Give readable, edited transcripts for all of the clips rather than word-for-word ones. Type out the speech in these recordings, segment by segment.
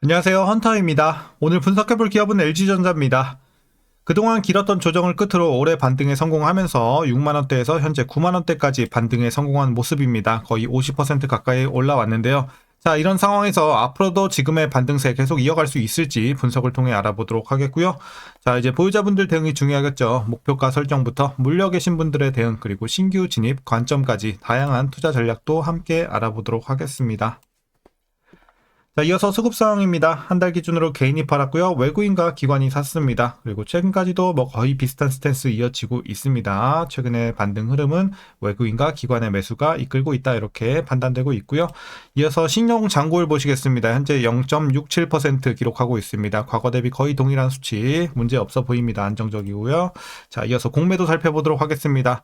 안녕하세요. 헌터입니다. 오늘 분석해볼 기업은 LG전자입니다. 그동안 길었던 조정을 끝으로 올해 반등에 성공하면서 6만원대에서 현재 9만원대까지 반등에 성공한 모습입니다. 거의 50% 가까이 올라왔는데요. 자, 이런 상황에서 앞으로도 지금의 반등세 계속 이어갈 수 있을지 분석을 통해 알아보도록 하겠고요. 자, 이제 보유자분들 대응이 중요하겠죠. 목표가 설정부터 물려 계신 분들의 대응, 그리고 신규 진입 관점까지 다양한 투자 전략도 함께 알아보도록 하겠습니다. 자, 이어서 수급 상황입니다. 한 달 기준으로 개인이 팔았고요. 외국인과 기관이 샀습니다. 그리고 최근까지도 거의 비슷한 스탠스 이어지고 있습니다. 최근의 반등 흐름은 외국인과 기관의 매수가 이끌고 있다, 이렇게 판단되고 있고요. 이어서 신용 잔고율 보시겠습니다. 현재 0.67% 기록하고 있습니다. 과거 대비 거의 동일한 수치, 문제 없어 보입니다. 안정적이고요. 자, 이어서 공매도 살펴보도록 하겠습니다.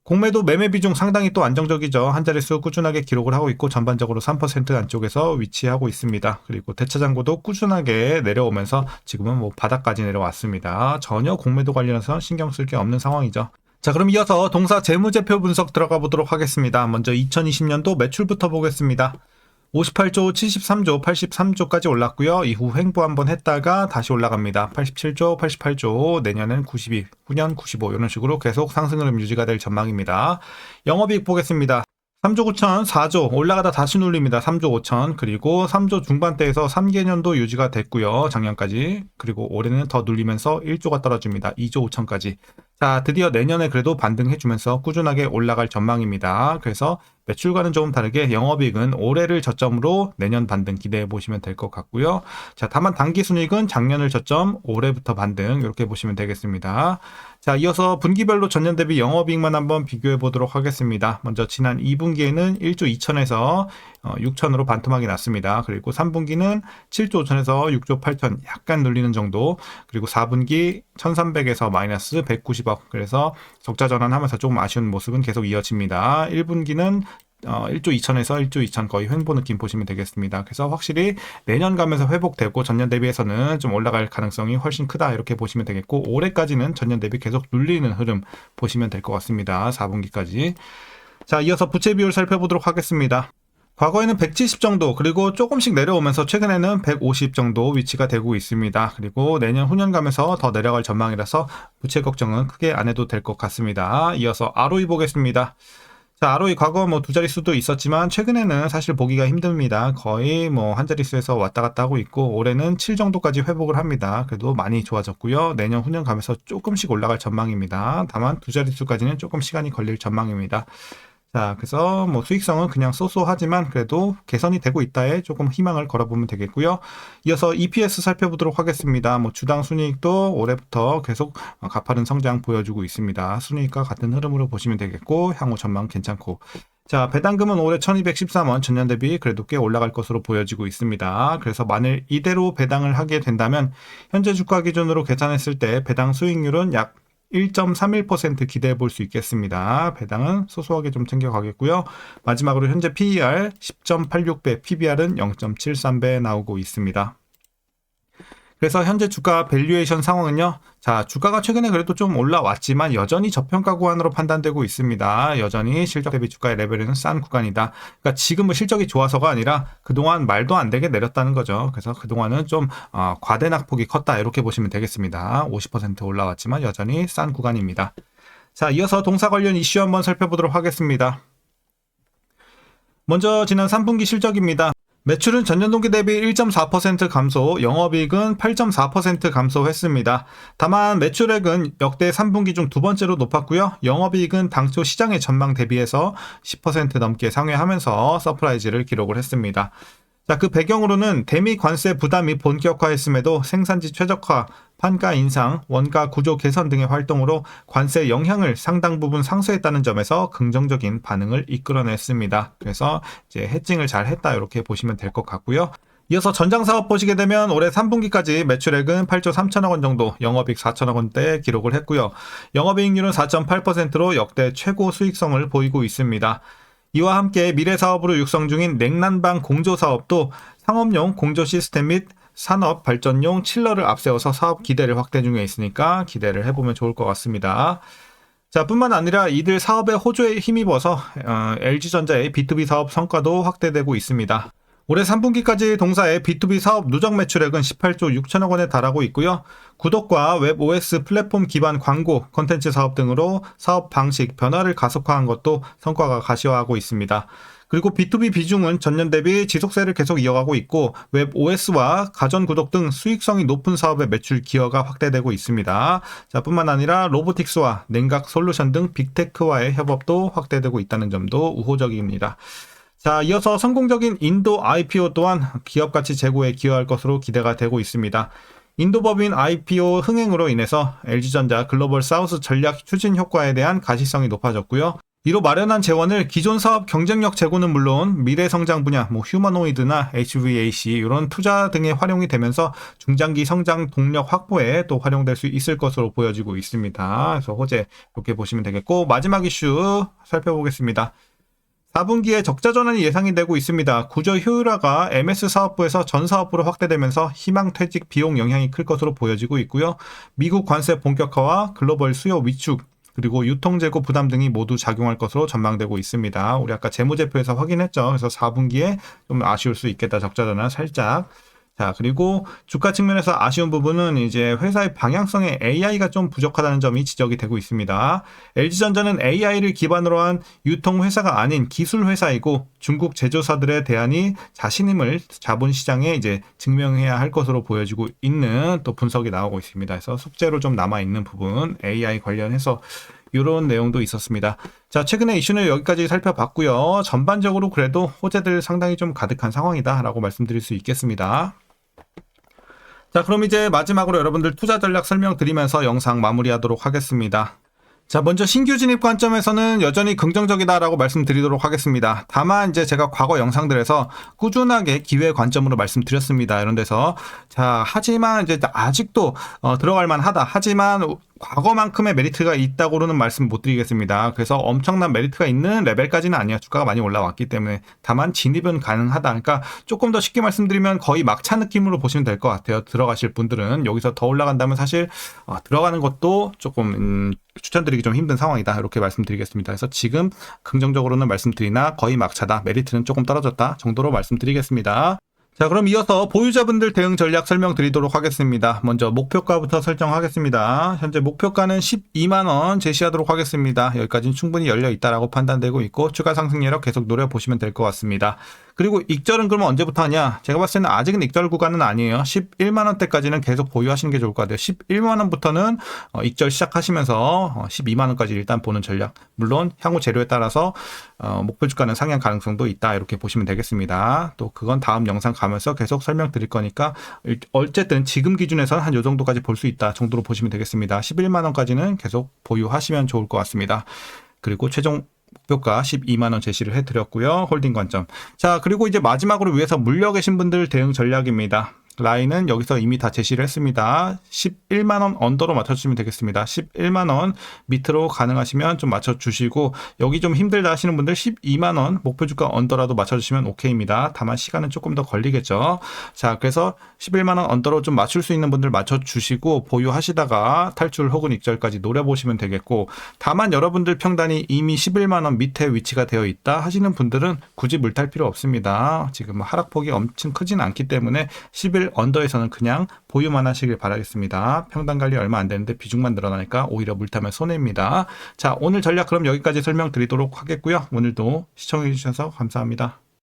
공매도 매매 비중 상당히 또 안정적이죠. 한 자릿수 꾸준하게 기록을 하고 있고 전반적으로 3% 안쪽에서 위치하고 있습니다. 그리고 대차잔고도 꾸준하게 내려오면서 지금은 바닥까지 내려왔습니다. 전혀 공매도 관련해서 신경 쓸 게 없는 상황이죠. 자, 그럼 이어서 동사 재무제표 분석 들어가 보도록 하겠습니다. 먼저 2020년도 매출부터 보겠습니다. 58조, 73조, 83조까지 올랐고요. 이후 횡보 한번 했다가 다시 올라갑니다. 87조, 88조, 내년은 92, 후년 95, 이런 식으로 계속 상승 흐름 유지가 될 전망입니다. 영업이익 보겠습니다. 3조 9천, 4조 올라가다 다시 눌립니다. 3조 5천, 그리고 3조 중반대에서 3개년도 유지가 됐고요. 작년까지. 그리고 올해는 더 눌리면서 1조가 떨어집니다. 2조 5천까지. 자, 드디어 내년에 그래도 반등해주면서 꾸준하게 올라갈 전망입니다. 그래서 매출과는 조금 다르게 영업이익은 올해를 저점으로 내년 반등 기대해 보시면 될 것 같고요. 자, 다만 당기순이익은 작년을 저점, 올해부터 반등, 이렇게 보시면 되겠습니다. 자, 이어서 분기별로 전년 대비 영업이익만 한번 비교해 보도록 하겠습니다. 먼저 지난 2분기에는 1조 2천에서 6천으로 반토막이 났습니다. 그리고 3분기는 7조 5천에서 6조 8천, 약간 눌리는 정도. 그리고 4분기 1300에서 마이너스 190억. 그래서 적자 전환하면서 조금 아쉬운 모습은 계속 이어집니다. 1분기는 1조 2천에서 1조 2천, 거의 횡보 느낌 보시면 되겠습니다. 그래서 확실히 내년 가면서 회복되고 전년 대비해서는 좀 올라갈 가능성이 훨씬 크다, 이렇게 보시면 되겠고, 올해까지는 전년 대비 계속 눌리는 흐름 보시면 될 것 같습니다. 4분기까지. 자, 이어서 부채 비율 살펴보도록 하겠습니다. 과거에는 170 정도, 그리고 조금씩 내려오면서 최근에는 150 정도 위치가 되고 있습니다. 그리고 내년 후년 가면서 더 내려갈 전망이라서 부채 걱정은 크게 안 해도 될 것 같습니다. 이어서 ROE 보겠습니다. 자, ROE 과거 두 자릿수도 있었지만 최근에는 사실 보기가 힘듭니다. 거의 한 자릿수에서 왔다 갔다 하고 있고, 올해는 7 정도까지 회복을 합니다. 그래도 많이 좋아졌고요. 내년 후년 가면서 조금씩 올라갈 전망입니다. 다만 두 자릿수까지는 조금 시간이 걸릴 전망입니다. 자, 그래서 수익성은 그냥 쏘쏘하지만 그래도 개선이 되고 있다에 조금 희망을 걸어보면 되겠고요. 이어서 EPS 살펴보도록 하겠습니다. 주당 순이익도 올해부터 계속 가파른 성장 보여주고 있습니다. 순이익과 같은 흐름으로 보시면 되겠고, 향후 전망 괜찮고. 자, 배당금은 올해 1213원, 전년 대비 그래도 꽤 올라갈 것으로 보여지고 있습니다. 그래서 만일 이대로 배당을 하게 된다면 현재 주가 기준으로 계산했을 때 배당 수익률은 약 1.31% 기대해 볼 수 있겠습니다. 배당은 소소하게 좀 챙겨가겠고요. 마지막으로 현재 PER 10.86배, PBR은 0.73배 나오고 있습니다. 그래서 현재 주가 밸류에이션 상황은요. 자, 주가가 최근에 그래도 좀 올라왔지만 여전히 저평가 구간으로 판단되고 있습니다. 여전히 실적 대비 주가의 레벨은 싼 구간이다. 그러니까 지금은 실적이 좋아서가 아니라 그동안 말도 안 되게 내렸다는 거죠. 그래서 그동안은 좀 과대낙폭이 컸다, 이렇게 보시면 되겠습니다. 50% 올라왔지만 여전히 싼 구간입니다. 자, 이어서 동사 관련 이슈 한번 살펴보도록 하겠습니다. 먼저 지난 3분기 실적입니다. 매출은 전년 동기 대비 1.4% 감소, 영업이익은 8.4% 감소했습니다. 다만 매출액은 역대 3분기 중 두 번째로 높았고요. 영업이익은 당초 시장의 전망 대비해서 10% 넘게 상회하면서 서프라이즈를 기록을 했습니다. 자, 그 배경으로는 대미 관세 부담이 본격화했음에도 생산지 최적화, 판가 인상, 원가 구조 개선 등의 활동으로 관세 영향을 상당 부분 상쇄했다는 점에서 긍정적인 반응을 이끌어냈습니다. 그래서 이제 해칭을 잘 했다, 이렇게 보시면 될 것 같고요. 이어서 전장사업 보시게 되면 올해 3분기까지 매출액은 8조 3천억 원 정도, 영업이익 4천억 원대 기록을 했고요. 영업이익률은 4.8%로 역대 최고 수익성을 보이고 있습니다. 이와 함께 미래사업으로 육성 중인 냉난방 공조사업도 상업용 공조 시스템 및 산업 발전용 칠러를 앞세워서 사업 기대를 확대 중에 있으니까 기대를 해보면 좋을 것 같습니다. 자, 뿐만 아니라 이들 사업의 호조에 힘입어서 LG전자의 B2B 사업 성과도 확대되고 있습니다. 올해 3분기까지 동사의 B2B 사업 누적 매출액은 18조 6천억 원에 달하고 있고요. 구독과 웹 OS 플랫폼 기반 광고, 콘텐츠 사업 등으로 사업 방식 변화를 가속화한 것도 성과가 가시화하고 있습니다. 그리고 B2B 비중은 전년 대비 지속세를 계속 이어가고 있고 웹 OS와 가전 구독 등 수익성이 높은 사업의 매출 기여가 확대되고 있습니다. 자, 뿐만 아니라 로보틱스와 냉각 솔루션 등 빅테크와의 협업도 확대되고 있다는 점도 우호적입니다. 자, 이어서 성공적인 인도 IPO 또한 기업 가치 제고에 기여할 것으로 기대가 되고 있습니다. 인도 법인 IPO 흥행으로 인해서 LG전자 글로벌 사우스 전략 추진 효과에 대한 가시성이 높아졌고요. 이로 마련한 재원을 기존 사업 경쟁력 제고는 물론 미래 성장 분야, 휴머노이드나 HVAC 이런 투자 등에 활용이 되면서 중장기 성장 동력 확보에 또 활용될 수 있을 것으로 보여지고 있습니다. 그래서 호재 이렇게 보시면 되겠고 마지막 이슈 살펴보겠습니다. 4분기에 적자 전환이 예상이 되고 있습니다. 구조 효율화가 MS 사업부에서 전 사업부로 확대되면서 희망 퇴직 비용 영향이 클 것으로 보여지고 있고요. 미국 관세 본격화와 글로벌 수요 위축 그리고 유통재고 부담 등이 모두 작용할 것으로 전망되고 있습니다. 우리 아까 재무제표에서 확인했죠. 그래서 4분기에 좀 아쉬울 수 있겠다. 적자 전환 살짝. 자, 그리고 주가 측면에서 아쉬운 부분은 이제 회사의 방향성에 AI가 좀 부족하다는 점이 지적이 되고 있습니다. LG전자는 AI를 기반으로 한 유통 회사가 아닌 기술 회사이고 중국 제조사들의 대안이 자신임을 자본시장에 이제 증명해야 할 것으로 보여지고 있는 또 분석이 나오고 있습니다. 그래서 숙제로 좀 남아있는 부분 AI 관련해서 이런 내용도 있었습니다. 자, 최근에 이슈는 여기까지 살펴봤고요. 전반적으로 그래도 호재들 상당히 좀 가득한 상황이다 라고 말씀드릴 수 있겠습니다. 자, 그럼 이제 마지막으로 여러분들 투자 전략 설명드리면서 영상 마무리하도록 하겠습니다. 자, 먼저 신규 진입 관점에서는 여전히 긍정적이다라고 말씀드리도록 하겠습니다. 다만 이제 제가 과거 영상들에서 꾸준하게 기회 관점으로 말씀드렸습니다. 이런 데서 자, 하지만 이제 아직도 들어갈 만하다. 하지만 과거만큼의 메리트가 있다고는 말씀 못 드리겠습니다. 그래서 엄청난 메리트가 있는 레벨까지는 아니에요. 주가가 많이 올라왔기 때문에. 다만 진입은 가능하다. 그러니까 조금 더 쉽게 말씀드리면 거의 막차 느낌으로 보시면 될 것 같아요. 들어가실 분들은. 여기서 더 올라간다면 사실 들어가는 것도 조금 추천드리기 좀 힘든 상황이다. 이렇게 말씀드리겠습니다. 그래서 지금 긍정적으로는 말씀드리나 거의 막차다. 메리트는 조금 떨어졌다 정도로 말씀드리겠습니다. 자, 그럼 이어서 보유자분들 대응 전략 설명드리도록 하겠습니다. 먼저 목표가부터 설정하겠습니다. 현재 목표가는 12만원 제시하도록 하겠습니다. 여기까지는 충분히 열려있다라고 판단되고 있고 추가 상승 여력 계속 노려보시면 될 것 같습니다. 그리고 익절은 그러면 언제부터 하냐? 제가 봤을 때는 아직은 익절 구간은 아니에요. 11만원대까지는 계속 보유하시는 게 좋을 것 같아요. 11만원부터는 익절 시작하시면서 12만원까지 일단 보는 전략. 물론 향후 재료에 따라서 목표 주가는 상향 가능성도 있다. 이렇게 보시면 되겠습니다. 또 그건 다음 영상 가면서 계속 설명드릴 거니까 어쨌든 지금 기준에서는 한 요 정도까지 볼 수 있다 정도로 보시면 되겠습니다. 11만원까지는 계속 보유하시면 좋을 것 같습니다. 그리고 최종 목표가 12만원 제시를 해드렸고요. 홀딩 관점. 자, 그리고 이제 마지막으로 위에서 물려 계신 분들 대응 전략입니다. 라인은 여기서 이미 다 제시를 했습니다. 11만원 언더로 맞춰주시면 되겠습니다. 11만원 밑으로 가능하시면 좀 맞춰주시고 여기 좀 힘들다 하시는 분들 12만원 목표주가 언더라도 맞춰주시면 오케이입니다. 다만 시간은 조금 더 걸리겠죠. 자, 그래서 11만원 언더로 좀 맞출 수 있는 분들 맞춰주시고 보유하시다가 탈출 혹은 익절까지 노려보시면 되겠고 다만 여러분들 평단이 이미 11만원 밑에 위치가 되어 있다 하시는 분들은 굳이 물탈 필요 없습니다. 지금 하락폭이 엄청 크진 않기 때문에 11 언더에서는 그냥 보유만 하시길 바라겠습니다. 평단 관리 얼마 안 되는데 비중만 늘어나니까 오히려 물타면 손해입니다. 자, 오늘 전략 그럼 여기까지 설명드리도록 하겠고요. 오늘도 시청해 주셔서 감사합니다.